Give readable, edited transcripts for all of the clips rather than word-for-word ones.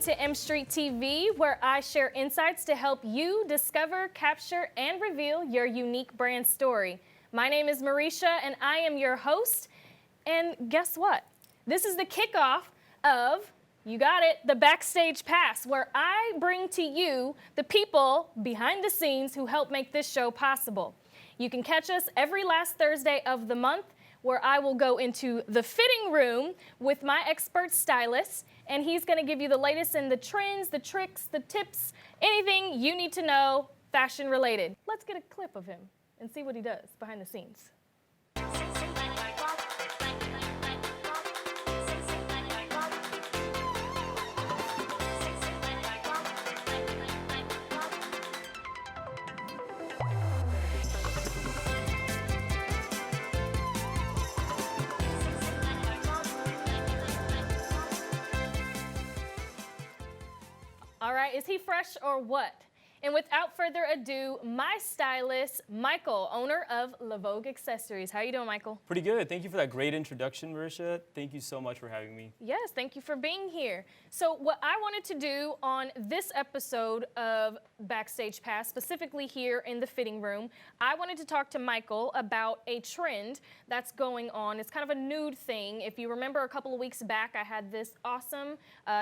to M Street TV, where I share insights to help you discover, capture, and reveal your unique brand story. My name is Marisha, and I am your host. And guess what? This is the kickoff of, you got it, the Backstage Pass, where I bring to you the people behind the scenes who help make this show possible. You can catch us every last Thursday of the month, where I will go into the fitting room with my expert stylist, and he's gonna give you the latest in the trends, the tricks, the tips, anything you need to know fashion related. Let's get a clip of him and see what he does behind the scenes. All right, is he fresh or what? And without further ado, my stylist, Michael, owner of Vogue Accessories. How you doing, Michael? Pretty good. Thank you for that great introduction, Marisha. Thank you so much for having me. Yes, thank you for being here. So what I wanted to do on this episode of Backstage Pass, specifically here in the fitting room, I wanted to talk to Michael about a trend that's going on. It's kind of a nude thing. If you remember a couple of weeks back, I had this awesome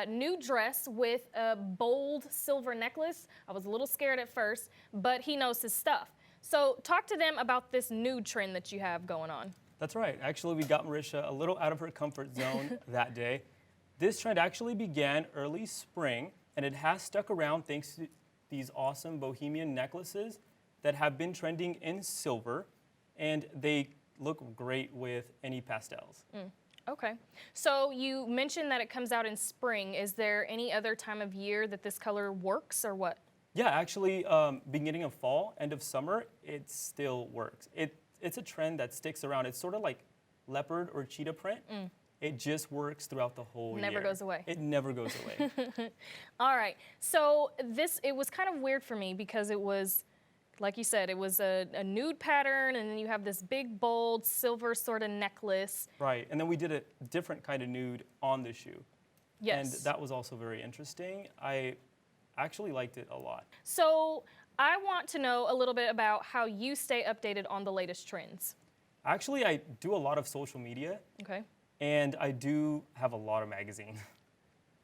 nude dress with a bold silver necklace. I was a little scared at first, but he knows his stuff. So talk to them about this nude trend that you have going on. That's right. Actually, we got Marisha a little out of her comfort zone that day. This trend actually began early spring, and it has stuck around thanks to these awesome bohemian necklaces that have been trending in silver, and they look great with any pastels. Okay. So you mentioned that it comes out in spring. Is there any other time of year that this color works or what? Yeah, actually, beginning of fall, end of summer, it still works. It's a trend that sticks around. It's sort of like leopard or cheetah print. It just works throughout the whole year. Never goes away. It never goes away. All right. So it was kind of weird for me because it was, like you said, it was a nude pattern, and then you have this big, bold, silver sort of necklace. Right, and then we did a different kind of nude on the shoe. Yes. And that was also very interesting. I actually liked it a lot. So I want to know a little bit about how you stay updated on the latest trends. Actually, I do a lot of social media. Okay. And I do have a lot of magazines.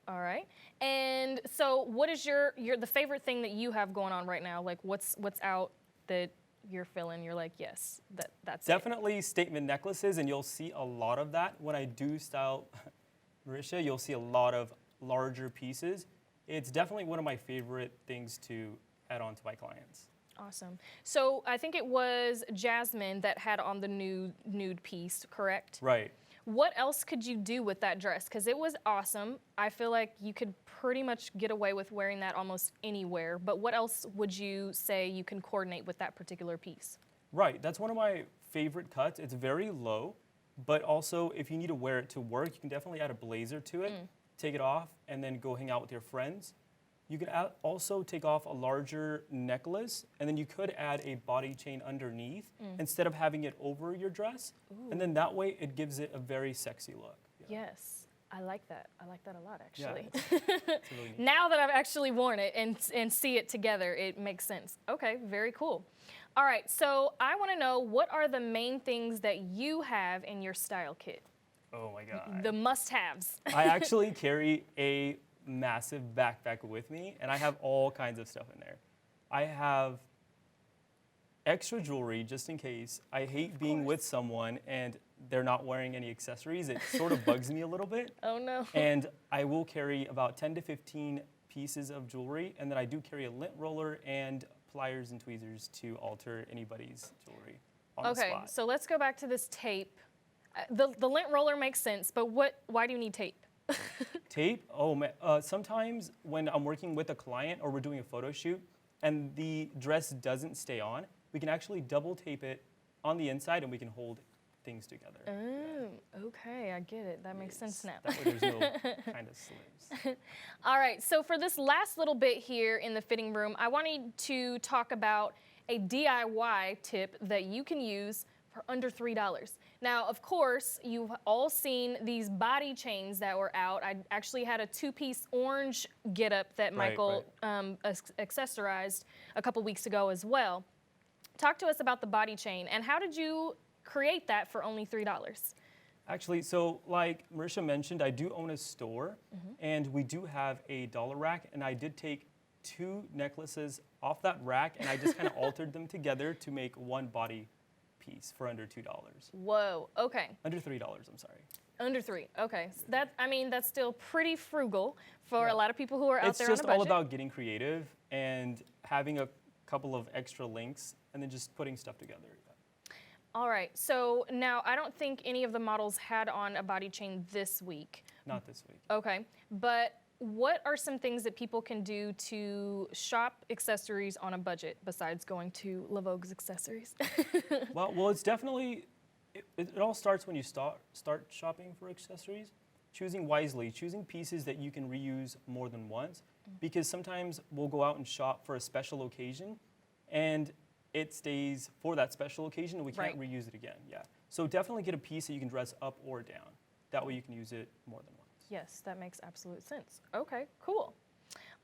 All right. And so what is the favorite thing that you have going on right now? Like what's out that you're feeling, you're like, yes, that's Definitely statement necklaces, and you'll see a lot of that. When I do style Marisha, you'll see a lot of larger pieces. It's definitely one of my favorite things to add on to my clients. Awesome. So I think it was Jasmine that had on the nude piece, correct? Right. What else could you do with that dress? Because it was awesome. I feel like you could pretty much get away with wearing that almost anywhere. But what else would you say you can coordinate with that particular piece? Right. That's one of my favorite cuts. It's very low, but also if you need to wear it to work, you can definitely add a blazer to it, take it off, and then go hang out with your friends. You can also take off a larger necklace, and then you could add a body chain underneath instead of having it over your dress. Ooh. And then that way it gives it a very sexy look. Yeah. Yes, I like that. I like that a lot, actually. Yeah, it's really neat. Now that I've actually worn it and see it together, it makes sense. Okay, very cool. All right, so I want to know, what are the main things that you have in your style kit? Oh my God. The must-haves. I actually carry a massive backpack with me, and I have all kinds of stuff in there. I have extra jewelry just in case. I hate being with someone and they're not wearing any accessories. It sort of bugs me a little bit. Oh no. And I will carry about 10 to 15 pieces of jewelry, and then I do carry a lint roller and pliers and tweezers to alter anybody's jewelry on the spot. Okay, so let's go back to this tape. The lint roller makes sense, but why do you need tape? Tape? Oh man, sometimes when I'm working with a client or we're doing a photo shoot and the dress doesn't stay on, we can actually double tape it on the inside and we can hold things together. Oh, okay, I get it. That makes sense now. That way there's no kind of slips. All right, so for this last little bit here in the fitting room, I wanted to talk about a DIY tip that you can use for under $3. Now, of course, you've all seen these body chains that were out. I actually had a two-piece orange getup that Michael accessorized a couple weeks ago as well. Talk to us about the body chain, and how did you create that for only $3? Actually, so like Marisha mentioned, I do own a store, and we do have a dollar rack, and I did take 2 necklaces off that rack, and I just kind of altered them together to make one body piece for under $2. Whoa, okay. Under $3, I'm sorry. Under 3, okay. So that, I mean, that's still pretty frugal for a lot of people who are out there on a budget. It's just all about getting creative and having a couple of extra links, and then just putting stuff together. All right, so now I don't think any of the models had on a body chain this week. Not this week. Okay, but what are some things that people can do to shop accessories on a budget besides going to Vogue's accessories? Well, it's definitely, it all starts when you start shopping for accessories. Choosing wisely, choosing pieces that you can reuse more than once, because sometimes we'll go out and shop for a special occasion, and it stays for that special occasion, and we can't reuse it again. Yeah. So definitely get a piece that you can dress up or down. That way you can use it more than once. Yes, that makes absolute sense. Okay, cool.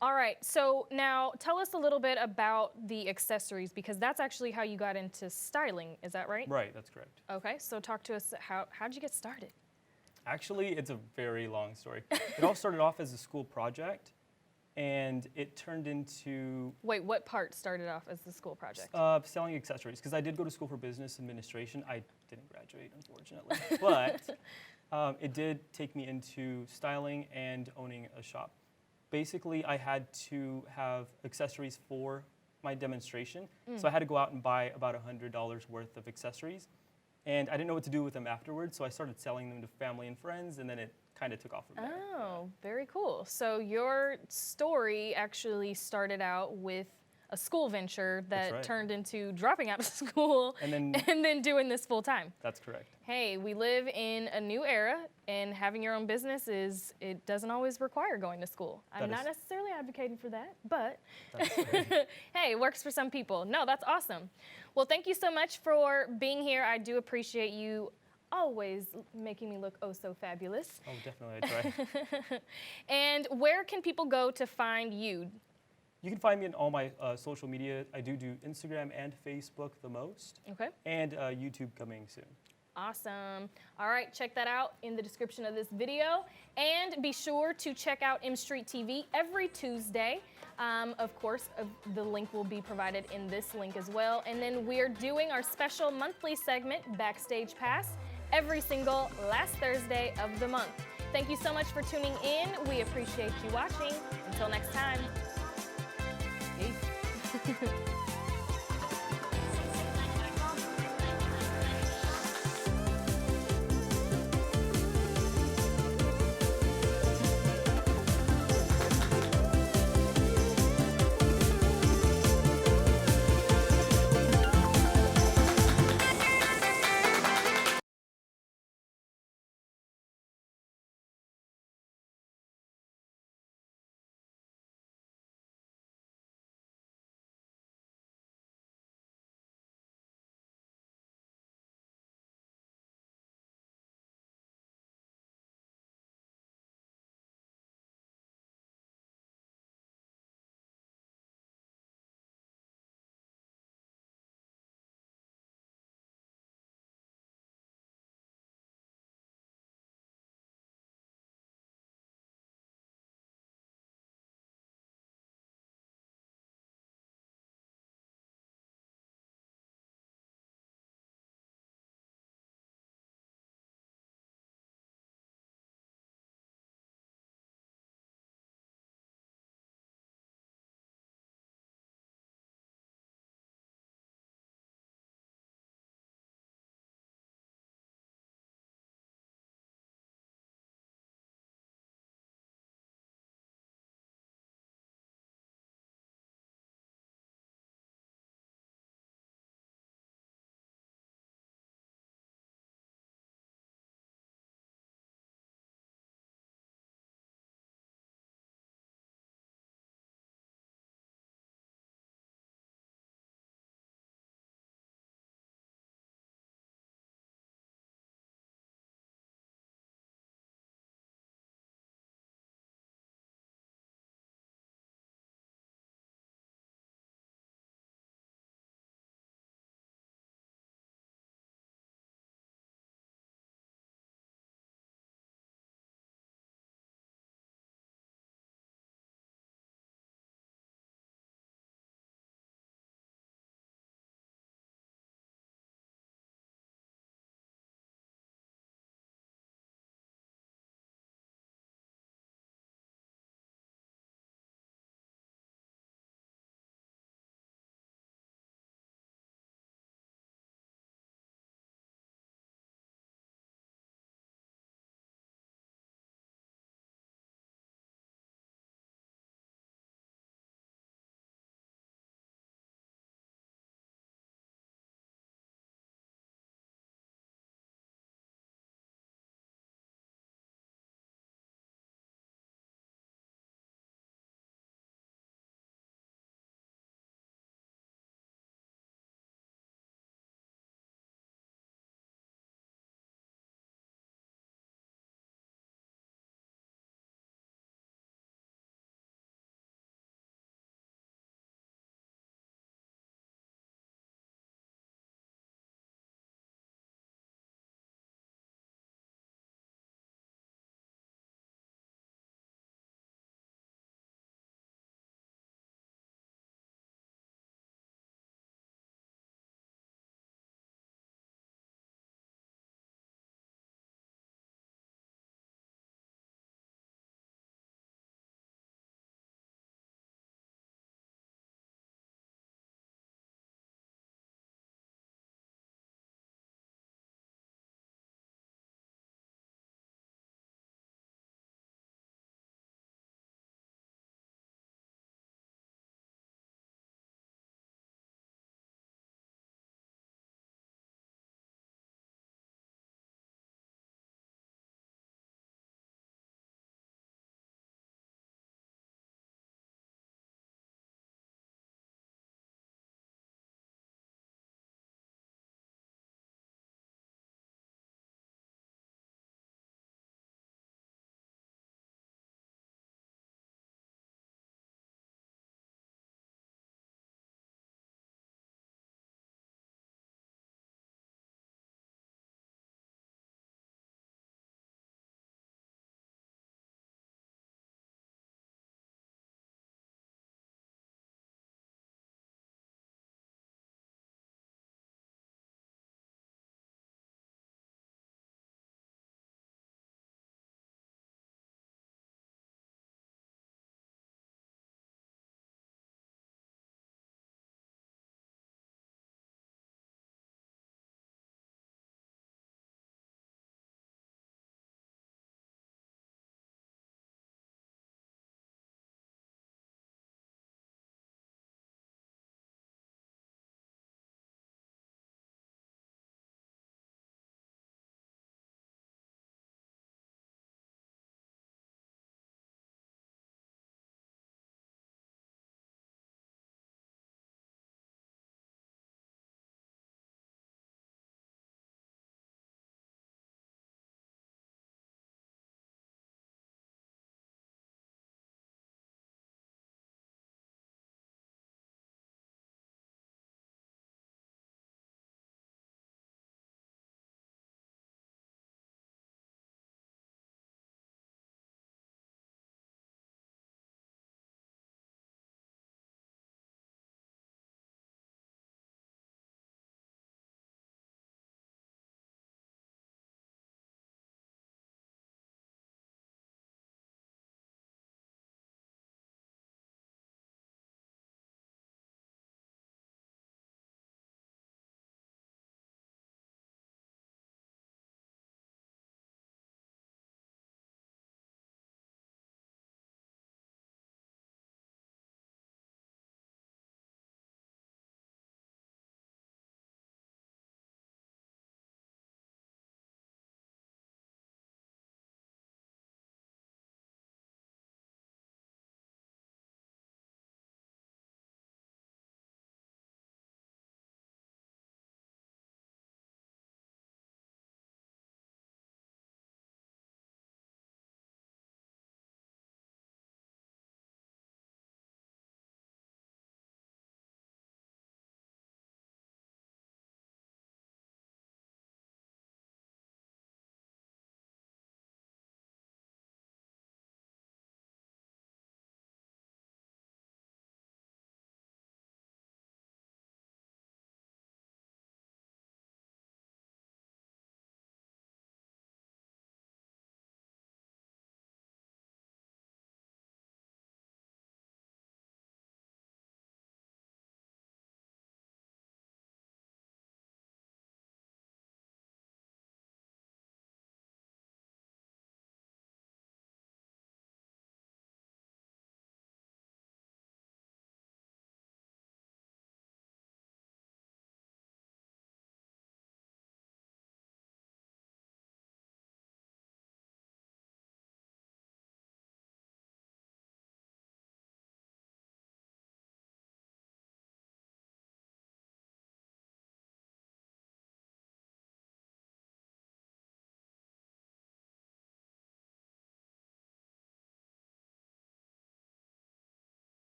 All right, so now tell us a little bit about the accessories, because that's actually how you got into styling, is that right? Right, that's correct. Okay, so talk to us, how'd you get started? Actually, it's a very long story. It all started off as a school project, and it turned into... Wait, what part started off as the school project? Selling accessories, because I did go to school for business administration. I didn't graduate, unfortunately, but it did take me into styling and owning a shop. Basically, I had to have accessories for my demonstration, so I had to go out and buy about $100 worth of accessories, and I didn't know what to do with them afterwards, so I started selling them to family and friends, and then it kind of took off from there. Oh, very cool. So your story actually started out with a school venture that turned into dropping out of school and then doing this full time. That's correct. Hey, we live in a new era, and having your own business it doesn't always require going to school. I'm not necessarily advocating for that, but hey, it works for some people. No, that's awesome. Well, thank you so much for being here. I do appreciate you always making me look oh so fabulous. Oh, definitely, I try. And where can people go to find you? You can find me on all my social media. I do Instagram and Facebook the most. Okay. And YouTube coming soon. Awesome. All right, check that out in the description of this video. And be sure to check out M Street TV every Tuesday. Of course, the link will be provided in this link as well. And then we're doing our special monthly segment, Backstage Pass, every single last Thursday of the month. Thank you so much for tuning in. We appreciate you watching. Until next time. Peace.